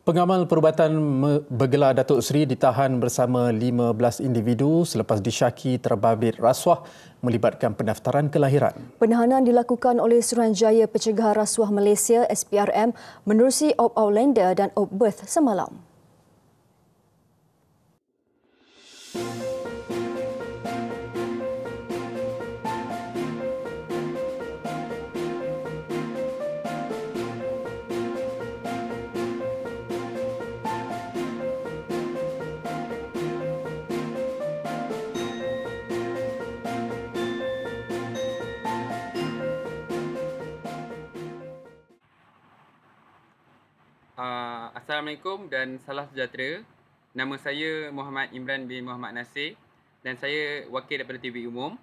Pengamal perubatan bergelar Datuk Seri ditahan bersama 15 individu selepas disyaki terbabit rasuah melibatkan pendaftaran kelahiran. Penahanan dilakukan oleh Suruhanjaya Pencegahan Rasuah Malaysia SPRM menerusi Op Outlander dan Op Birth semalam. Assalamualaikum dan salam sejahtera. Nama saya Muhammad Imran bin Muhammad Nasir dan saya wakil daripada TV Umum.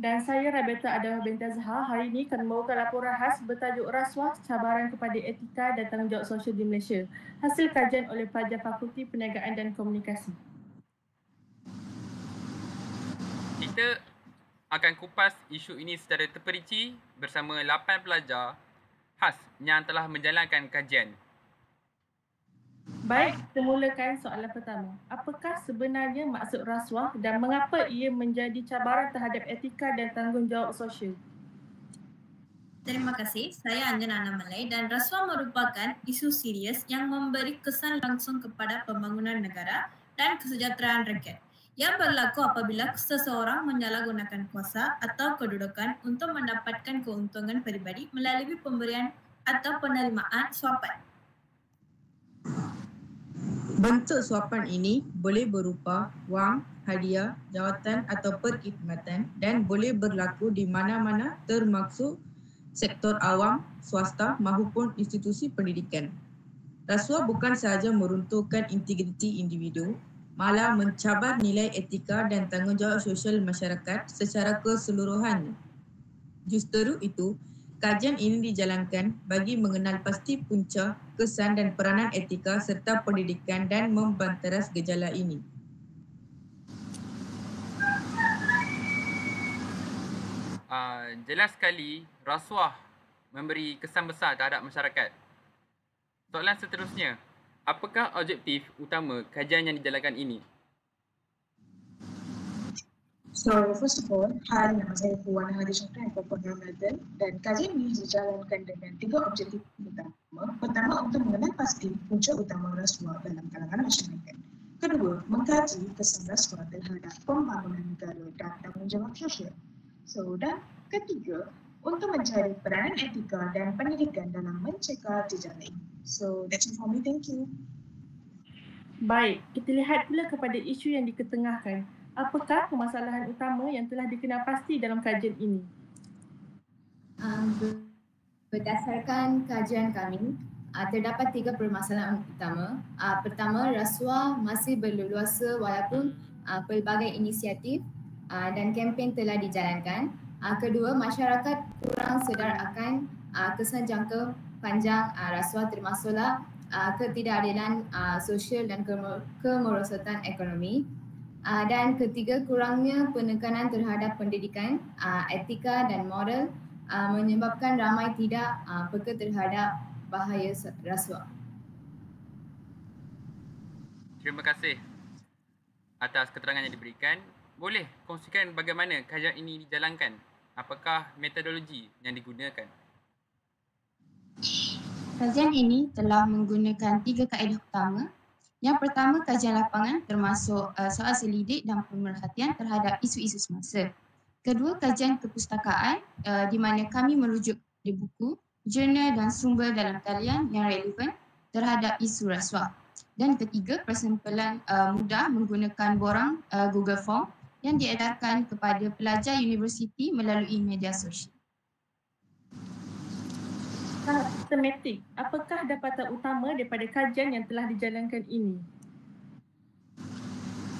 Dan saya Rabiata Adawah binti Azhar hari ini akan membawakan laporan khas bertajuk Rasuah Cabaran kepada Etika dan Tanggungjawab Sosial di Malaysia, hasil kajian oleh pelajar Fakulti Perniagaan dan Komunikasi. Kita akan kupas isu ini secara terperinci bersama 8 pelajar khas yang telah menjalankan kajian. Baik, kita mulakan soalan pertama. Apakah sebenarnya maksud rasuah dan mengapa ia menjadi cabaran terhadap etika dan tanggungjawab sosial? Terima kasih, saya Anjana Ana Malay dan rasuah merupakan isu serius yang memberi kesan langsung kepada pembangunan negara dan kesejahteraan rakyat. Yang berlaku apabila seseorang menyalahgunakan kuasa atau kedudukan untuk mendapatkan keuntungan peribadi melalui pemberian atau penerimaan suapan. Bentuk suapan ini boleh berupa wang, hadiah, jawatan atau perkhidmatan dan boleh berlaku di mana-mana termasuk sektor awam, swasta maupun institusi pendidikan. Rasuah bukan sahaja meruntuhkan integriti individu, malah mencabar nilai etika dan tanggungjawab sosial masyarakat secara keseluruhan. Justeru itu, kajian ini dijalankan bagi mengenal pasti punca, kesan dan peranan etika serta pendidikan dan membanteras gejala ini. Jelas sekali, rasuah memberi kesan besar terhadap masyarakat. Soalan seterusnya, apakah objektif utama kajian yang dijalankan ini? So, first of all, hai, nama saya Puan Hadi Syafrin from Melbourne dan kajian ini dijalankan dengan 3 objektif utama. Pertama, untuk mengenal pasti punca utama rasuah dalam kalangan masyarakat. Kedua, mengkaji kesan rasuah terhadap pembangunan negara dan tanggungjawab sosial. So, dan ketiga, untuk mencari peranan etika dan pendidikan dalam mencegah gejala ini. So, that's it for me. Thank you. Baik, kita lihat pula kepada isu yang diketengahkan. Apakah permasalahan utama yang telah dikenal pasti dalam kajian ini? Berdasarkan kajian kami, terdapat 3 permasalahan utama. Pertama, rasuah masih berleluasa walaupun pelbagai inisiatif dan kempen telah dijalankan. Kedua, masyarakat kurang sedar akan kesan jangka panjang rasuah termasuklah ketidakadilan sosial dan kemerosotan ekonomi. Dan ketiga, kurangnya penekanan terhadap pendidikan, etika dan moral menyebabkan ramai tidak peka terhadap bahaya rasuah. Terima kasih atas keterangan yang diberikan. Boleh kongsikan bagaimana kajian ini dijalankan? Apakah metodologi yang digunakan? Kajian ini telah menggunakan 3 kaedah utama. Yang pertama, kajian lapangan termasuk soal selidik dan pemerhatian terhadap isu-isu semasa. Kedua, kajian kepustakaan di mana kami merujuk di buku, jurnal dan sumber dalam talian yang relevan terhadap isu rasuah. Dan ketiga, persampalan mudah menggunakan borang Google Form yang diedarkan kepada pelajar universiti melalui media sosial. Tematik, apakah dapatan utama daripada kajian yang telah dijalankan ini?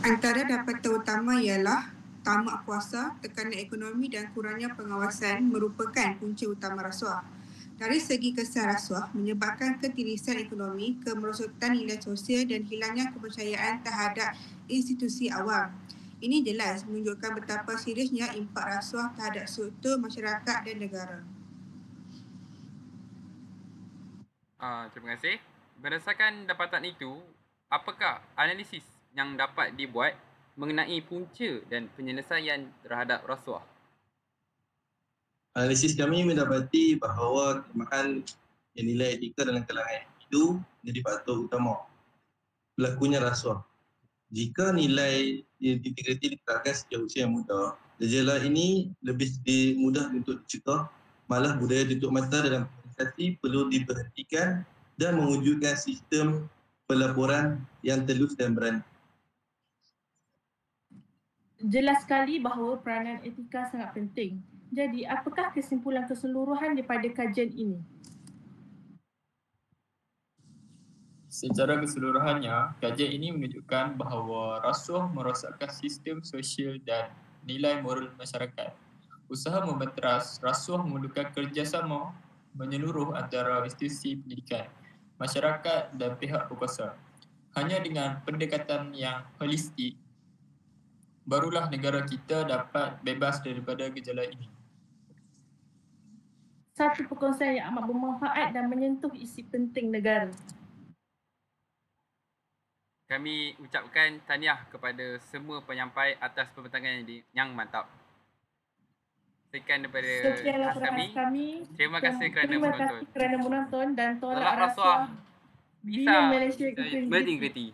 Antara dapatan utama ialah tamak kuasa, tekanan ekonomi dan kurangnya pengawasan merupakan punca utama rasuah. Dari segi kesan rasuah menyebabkan ketirisan ekonomi, kemerosotan nilai sosial dan hilangnya kepercayaan terhadap institusi awam. Ini jelas menunjukkan betapa seriusnya impak rasuah terhadap struktur masyarakat dan negara. Terima kasih. Berdasarkan dapatan itu, apakah analisis yang dapat dibuat mengenai punca dan penyelesaian terhadap rasuah? Analisis kami mendapati bahawa kelemahan nilai etika dalam kalangan individu menjadi faktor utama berlakunya rasuah. Jika nilai integriti ditegakkan sejak usia yang muda, gejala ini lebih mudah untuk dicegah, malah budaya tutup mata dalam organisasi perlu diberhentikan dan mewujudkan sistem pelaporan yang telus dan berani. Jelas sekali bahawa peranan etika sangat penting. Jadi, apakah kesimpulan keseluruhan daripada kajian ini? Secara keseluruhannya, kajian ini menunjukkan bahawa rasuah merosakkan sistem sosial dan nilai moral masyarakat. Usaha membenteras rasuah memerlukan kerjasama menyeluruh antara institusi pendidikan, masyarakat dan pihak berkuasa. Hanya dengan pendekatan yang holistik, barulah negara kita dapat bebas daripada gejala ini. Satu perkongsian yang amat bermanfaat dan menyentuh isi penting negara. Kami ucapkan tahniah kepada semua penyampai atas pembentangan yang mantap. Sekian daripada kami. Terima kasih kerana menonton dan tolak rasuah Bina Malaysia berintegriti.